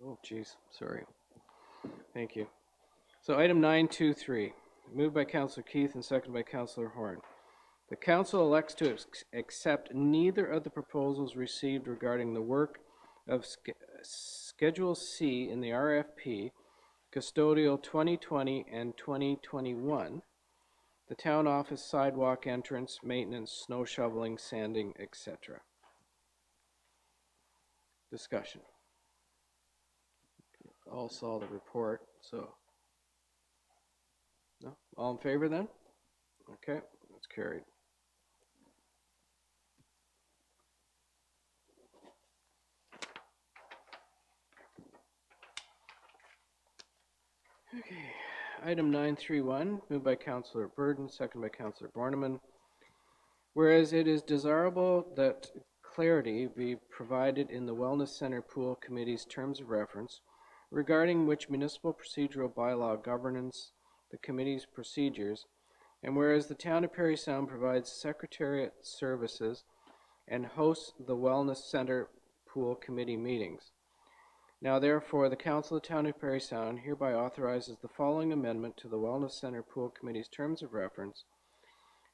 Oh, geez, sorry. Thank you. So item 923, moved by Councillor Keith and seconded by Councillor Horn. The council elects to accept neither of the proposals received regarding the work of Schedule C in the RFP, Custodial 2020 and 2021, the town office sidewalk entrance, maintenance, snow shoveling, sanding, etc. Discussion. All saw the report, so. No? All in favor then? Okay, that's carried. Okay, item 931, moved by Councillor Burden, seconded by Councillor Borneman. Whereas it is desirable that clarity be provided in the Wellness Center Pool Committee's terms of reference regarding which municipal procedural bylaw governs the committee's procedures, and whereas the town of Parry Sound provides secretariat services and hosts the Wellness Center Pool Committee meetings. Now therefore, the Council of the Town of Parry Sound hereby authorizes the following amendment to the Wellness Center Pool Committee's terms of reference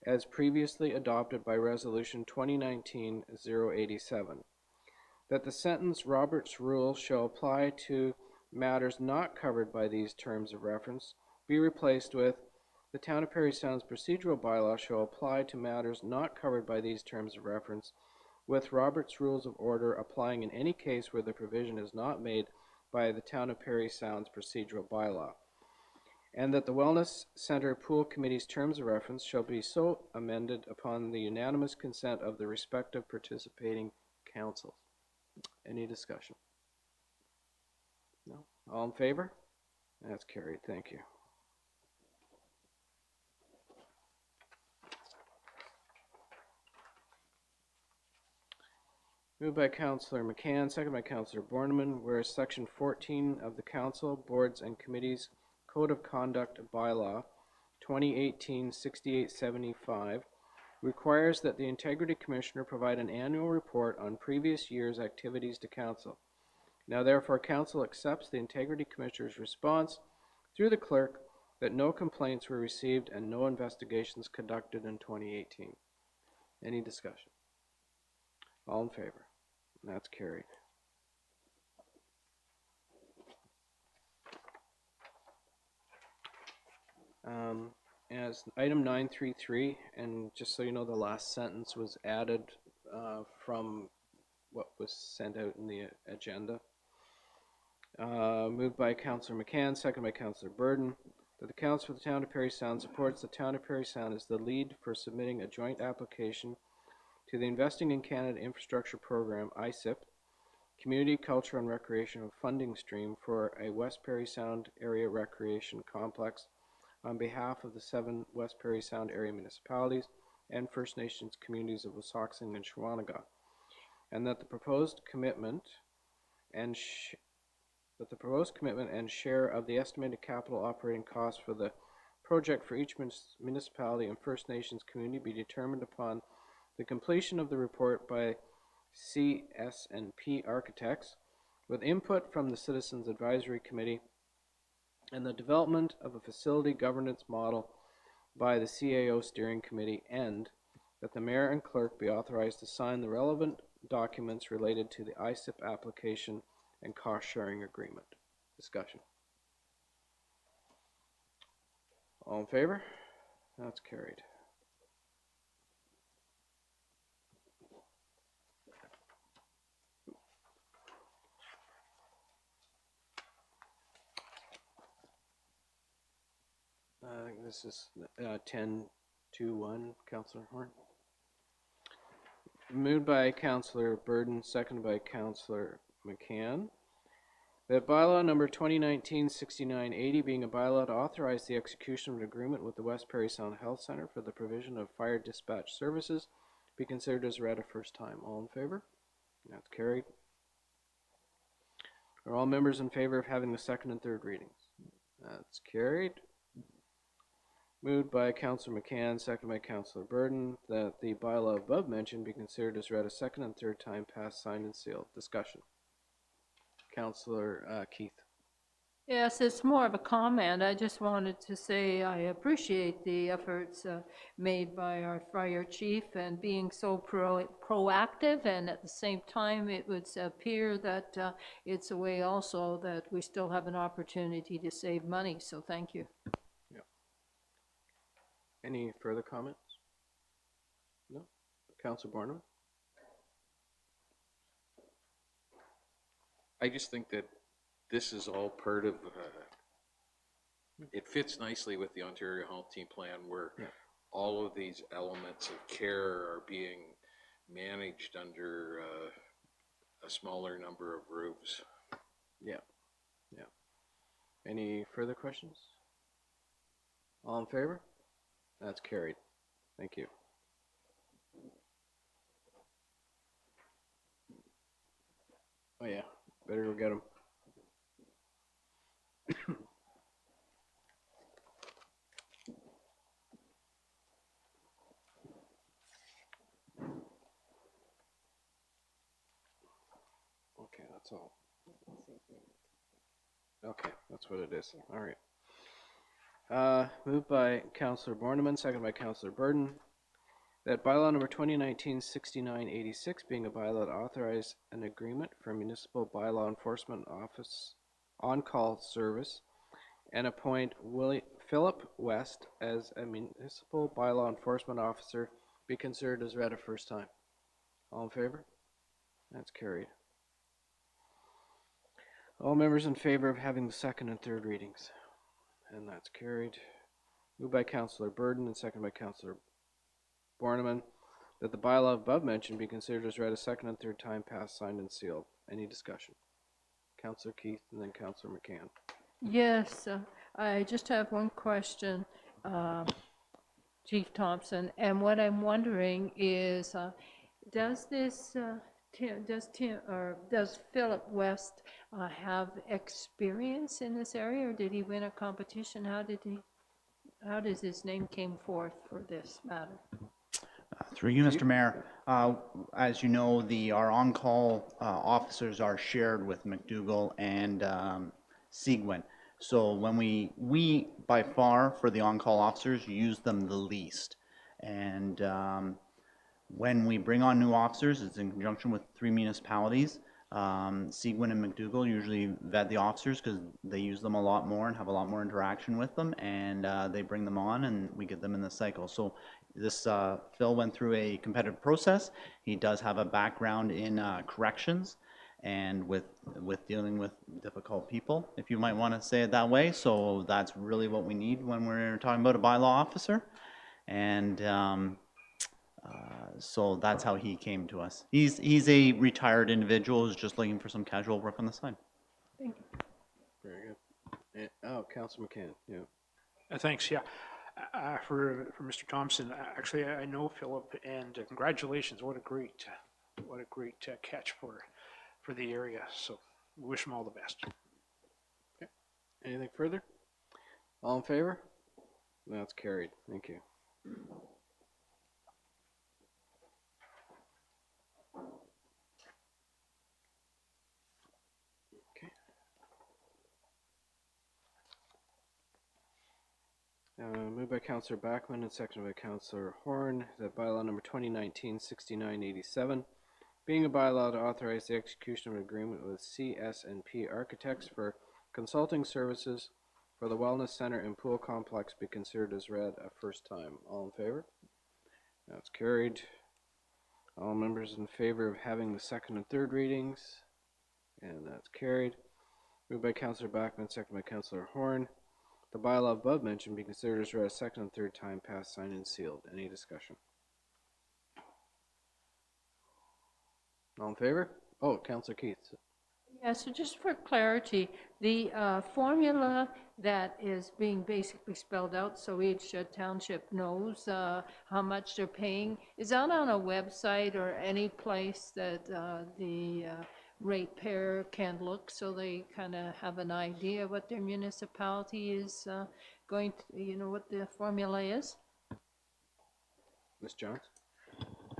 as previously adopted by Resolution 2019-087. That the sentence Robert's Rule shall apply to matters not covered by these terms of reference be replaced with the Town of Parry Sound's procedural bylaw shall apply to matters not covered by these terms of reference, with Robert's Rules of Order applying in any case where the provision is not made by the Town of Parry Sound's procedural bylaw. And that the Wellness Center Pool Committee's terms of reference shall be so amended upon the unanimous consent of the respective participating councils. Any discussion? No? All in favor? That's carried. Thank you. Moved by Councillor McCann, second by Councillor Borneman, whereas Section 14 of the Council, Boards and Committees Code of Conduct Bylaw 2018-6875 requires that the Integrity Commissioner provide an annual report on previous year's activities to Council. Now therefore, Council accepts the Integrity Commissioner's response through the clerk that no complaints were received and no investigations conducted in 2018. Any discussion? All in favor? That's carried. As item 933, and just so you know, the last sentence was added from what was sent out in the agenda. Moved by Councillor McCann, second by Councillor Burden, that the Council for the Town of Parry Sound supports the Town of Parry Sound as the lead for submitting a joint application to the Investing in Canada Infrastructure Program, ICIP, Community, Culture and Recreational Funding Stream for a West Parry Sound Area Recreation Complex on behalf of the 7 West Parry Sound area municipalities and First Nations communities of Wissahickon and Shawanaga, and that the proposed commitment and share of the estimated capital operating costs for the project for each municipality and First Nations community be determined upon the completion of the report by CS&P Architects with input from the Citizens Advisory Committee and the development of a facility governance model by the CAO Steering Committee, and that the Mayor and Clerk be authorized to sign the relevant documents related to the ICIP application and cost sharing agreement. Discussion. All in favor? That's carried. This is 10-2-1, Councillor Horn. Moved by Councillor Burden, seconded by Councillor McCann. That bylaw number 2019-6980 being a bylaw to authorize the execution of an agreement with the West Parry Sound Health Centre for the provision of fire dispatch services be considered as read a first time. All in favor? That's carried. Are all members in favor of having the second and third readings? That's carried. Moved by Councillor McCann, seconded by Councillor Burden, that the bylaw above mentioned be considered as read a second and third time, passed, signed, and sealed. Discussion. Councillor Keith. Yes, it's more of a comment. I just wanted to say I appreciate the efforts made by our fire chief and being so proactive, and at the same time, it would appear that it's a way also that we still have an opportunity to save money, so thank you. Yeah. Any further comments? No? Councillor Barnum? I just think that this is all part of, it fits nicely with the Ontario Health Team Plan where all of these elements of care are being managed under a smaller number of roofs. Yeah. Yeah. Any further questions? All in favor? That's carried. Thank you. Oh yeah, better go get them. Okay, that's all. Okay, that's what it is. All right. Moved by Councillor Borneman, second by Councillor Burden, that bylaw number 2019-6986, being a bylaw to authorize an agreement for municipal bylaw enforcement office on-call service and appoint Philip West as a municipal bylaw enforcement officer be considered as read a first time. All in favor? That's carried. All members in favor of having the second and third readings? And that's carried. Moved by Councillor Burden and second by Councillor Borneman, that the bylaw above mentioned be considered as read a second and third time, passed, signed, and sealed. Any discussion? Councillor Keith and then Councillor McCann. Yes, I just have one question, Chief Thompson, and what I'm wondering is, does Philip West have experience in this area, or did he win a competition? How does his name came forth for this matter? Through you, Mr. Mayor, as you know, our on-call officers are shared with McDougall and Seguin. So when we by far for the on-call officers use them the least, and when we bring on new officers, it's in conjunction with 3 municipalities. Seguin and McDougall usually vet the officers because they use them a lot more and have a lot more interaction with them, and they bring them on and we get them in the cycle. So this Phil went through a competitive process. He does have a background in corrections and with dealing with difficult people, if you might want to say it that way. So that's really what we need when we're talking about a bylaw officer. And so that's how he came to us. He's a retired individual who's just looking for some casual work on the side. Thank you. Very good. Oh, Councillor McCann. Yeah. Thanks. Yeah, for Mr. Thompson. Actually, I know Philip, and congratulations. What a great catch for the area. So, we wish him all the best. Okay. Anything further? All in favor? That's carried. Thank you. Moved by Councillor Backman and seconded by Councillor Horn, that bylaw number 2019-6987, being a bylaw to authorize the execution of an agreement with CS&P Architects for consulting services for the Wellness Center and Pool Complex, be considered as read a first time. All in favor? That's carried. All members in favor of having the second and third readings? And that's carried. Moved by Councillor Backman, seconded by Councillor Horn. The bylaw above mentioned be considered as read a second and third time, passed, signed, and sealed. Any discussion? All in favor? Oh, Councillor Keith. Yeah, so just for clarity, the formula that is being basically spelled out so each township knows how much they're paying, is that on a website or any place that the ratepayer can look so they kind of have an idea what their municipality is going to, what the formula is? Ms. Jones?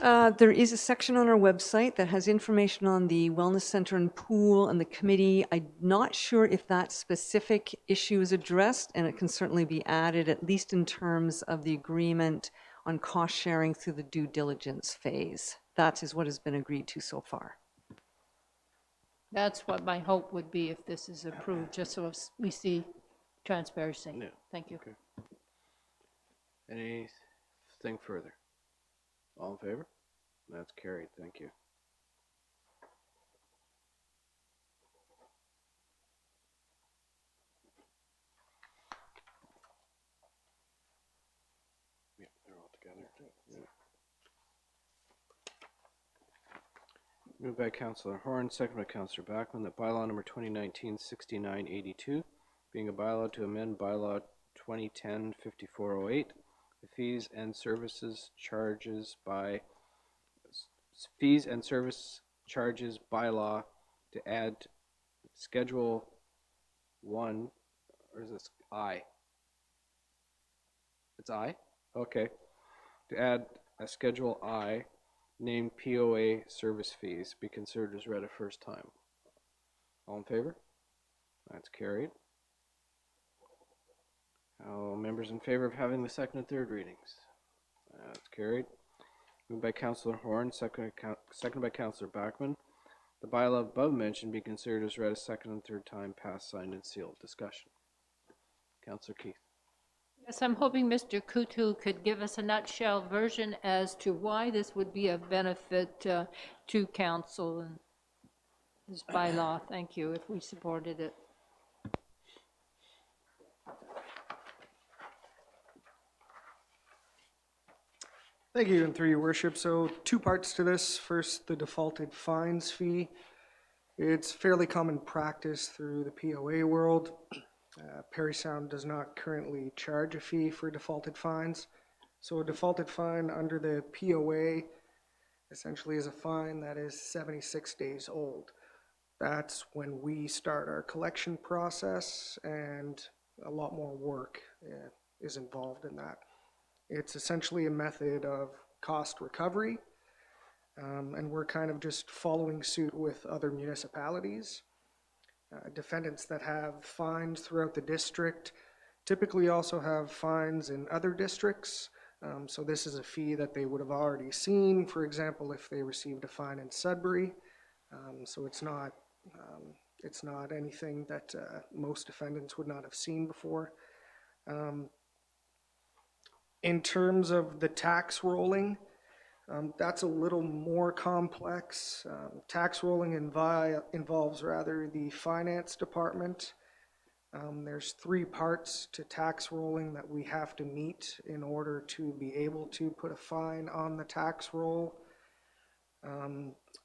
There is a section on our website that has information on the wellness center and pool and the committee. I'm not sure if that specific issue is addressed, and it can certainly be added, at least in terms of the agreement on cost sharing through the due diligence phase. That is what has been agreed to so far. That's what my hope would be if this is approved, just so we see transparency. Yeah. Thank you. Okay. Anything further? All in favor? That's carried. Thank you. Yeah, they're all together. Yeah. Moved by Councillor Horn, second by Councillor Backman, that bylaw number 2019-6982, being a bylaw to amend bylaw 2010-5408, the fees and service charges bylaw to add Schedule 1, or is this I? It's I? Okay. To add a Schedule I named POA service fees be considered as read a first time. All in favor? That's carried. All members in favor of having the second and third readings? That's carried. Moved by Councillor Horn, second by Councillor Backman. The bylaw above mentioned be considered as read a second and third time, passed, signed, and sealed. Discussion. Councillor Keith. Yes, I'm hoping Mr. Kutu could give us a nutshell version as to why this would be of benefit to council and this bylaw. Thank you, if we supported it. Thank you, and through your worship. So 2 parts to this. First, the defaulted fines fee. It's fairly common practice through the POA world. Parry Sound does not currently charge a fee for defaulted fines. So a defaulted fine under the POA essentially is a fine that is 76 days old. That's when we start our collection process, and a lot more work is involved in that. It's essentially a method of cost recovery, and we're kind of just following suit with other municipalities. Defendants that have fines throughout the district typically also have fines in other districts. So this is a fee that they would have already seen, for example, if they received a fine in Sudbury. So it's not anything that most defendants would not have seen before. In terms of the tax rolling, that's a little more complex. Tax rolling involves rather the finance department. There's 3 parts to tax rolling that we have to meet in order to be able to put a fine on the tax roll.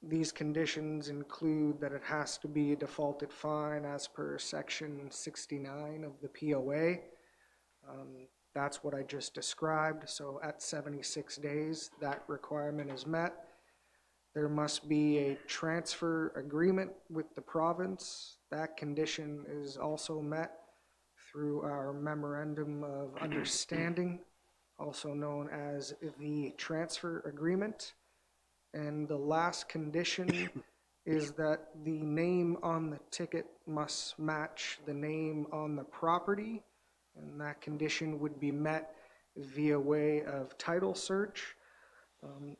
These conditions include that it has to be a defaulted fine as per section 69 of the POA. That's what I just described. So at 76 days, that requirement is met. There must be a transfer agreement with the province. That condition is also met through our memorandum of understanding, also known as the transfer agreement. And the last condition is that the name on the ticket must match the name on the property, and that condition would be met via way of title search.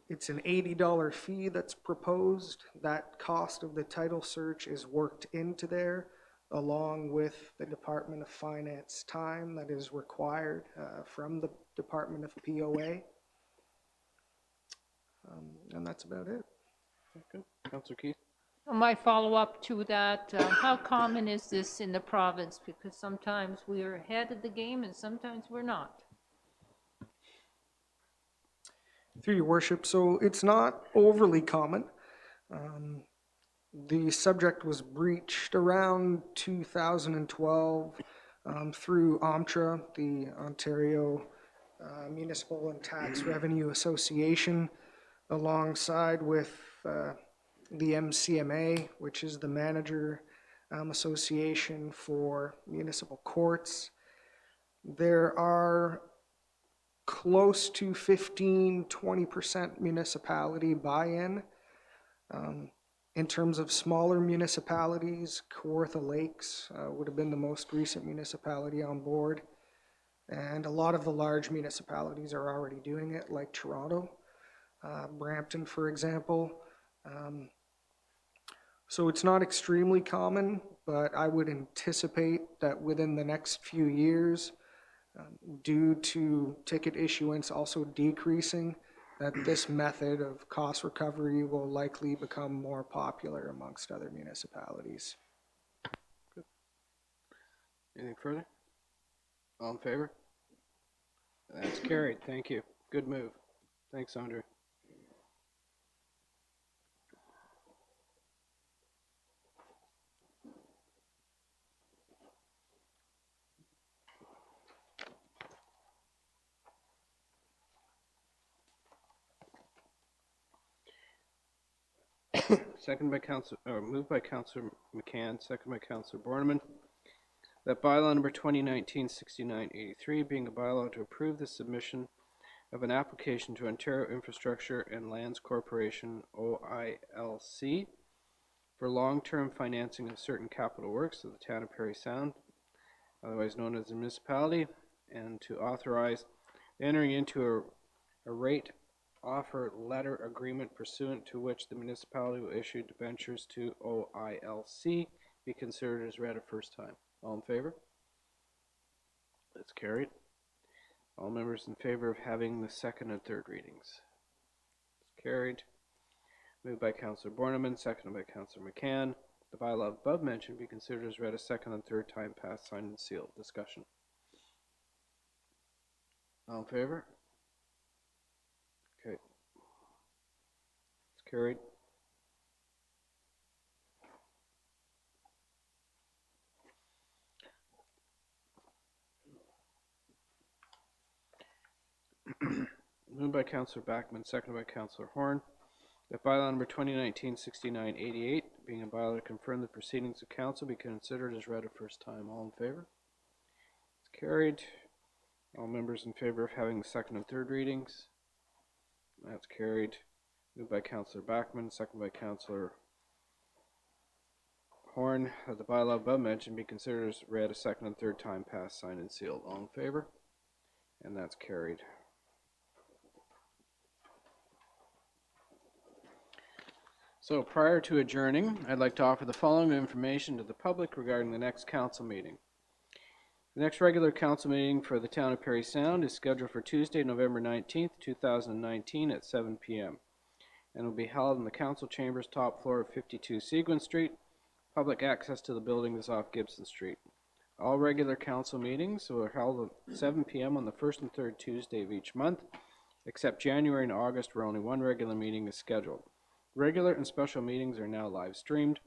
It's an $80 fee that's proposed. That cost of the title search is worked into there, along with the Department of Finance time that is required from the Department of POA. And that's about it. Okay. Councillor Keith. My follow-up to that, how common is this in the province? Because sometimes we are ahead of the game and sometimes we're not. Through your worship, so it's not overly common. The subject was breached around 2012 through OMTRA, the Ontario Municipal and Tax Revenue Association, alongside with the MCMA, which is the Manager Association for Municipal Courts. There are close to 15-20% municipality buy-in. In terms of smaller municipalities, Kawartha Lakes would have been the most recent municipality on board. And a lot of the large municipalities are already doing it, like Toronto, Brampton, for example. So it's not extremely common, but I would anticipate that within the next few years, due to ticket issuance also decreasing, that this method of cost recovery will likely become more popular amongst other municipalities. Anything further? All in favor? That's carried. Thank you. Good move. Thanks, Andre. Moved by Councillor McCann, second by Councillor Borneman, that bylaw number 2019-6983, being a bylaw to approve the submission of an application to Ontario Infrastructure and Lands Corporation, OILC, for long-term financing of certain capital works of the town of Parry Sound, otherwise known as the municipality, and to authorize entering into a rate offer letter agreement pursuant to which the municipality will issue debentures to OILC, be considered as read a first time. All in favor? That's carried. All members in favor of having the second and third readings? It's carried. Moved by Councillor Borneman, seconded by Councillor McCann. The bylaw above mentioned be considered as read a second and third time passed, signed, and sealed. Discussion. All in favor? Okay. It's carried. Moved by Councillor Backman, seconded by Councillor Horn, that bylaw number 2019-6988, being a bylaw to confirm the proceedings of council, be considered as read a first time. All in favor? It's carried. All members in favor of having the second and third readings? That's carried. Moved by Councillor Backman, seconded by Councillor Horn, that the bylaw above mentioned be considered as read a second and third time passed, signed, and sealed. All in favor? And that's carried. So prior to adjourning, I'd like to offer the following information to the public regarding the next council meeting. The next regular council meeting for the town of Parry Sound is scheduled for Tuesday, November 19th, 2019 at 7 p.m. and will be held in the council chambers, top floor of 52 Seguin Street. Public access to the building is off Gibson Street. All regular council meetings are held at 7 p.m. on the first and third Tuesday of each month, except January and August, where only one regular meeting is scheduled. Regular and special meetings are now live streamed.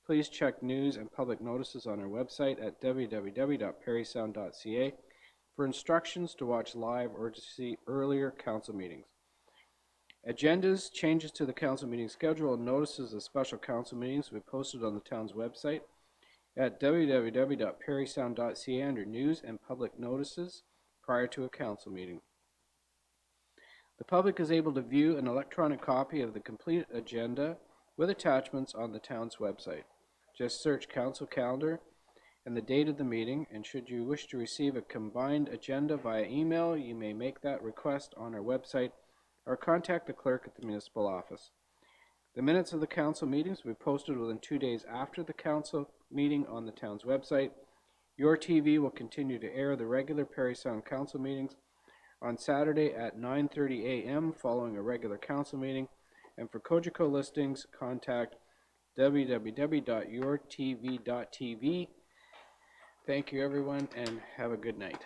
Please check news and public notices on our website at www.parrysound.ca for instructions to watch live or to see earlier council meetings. Agendas, changes to the council meeting schedule, and notices of special council meetings will be posted on the town's website at www.parrysound.ca under news and public notices prior to a council meeting. The public is able to view an electronic copy of the complete agenda with attachments on the town's website. Just search council calendar and the date of the meeting, and should you wish to receive a combined agenda via email, you may make that request on our website or contact the clerk at the municipal office. The minutes of the council meetings will be posted within 2 days after the council meeting on the town's website. Your TV will continue to air the regular Parry Sound council meetings on Saturday at 9:30 a.m. following a regular council meeting, and for Cogeco listings, contact www.yourtv.tv. Thank you, everyone, and have a good night.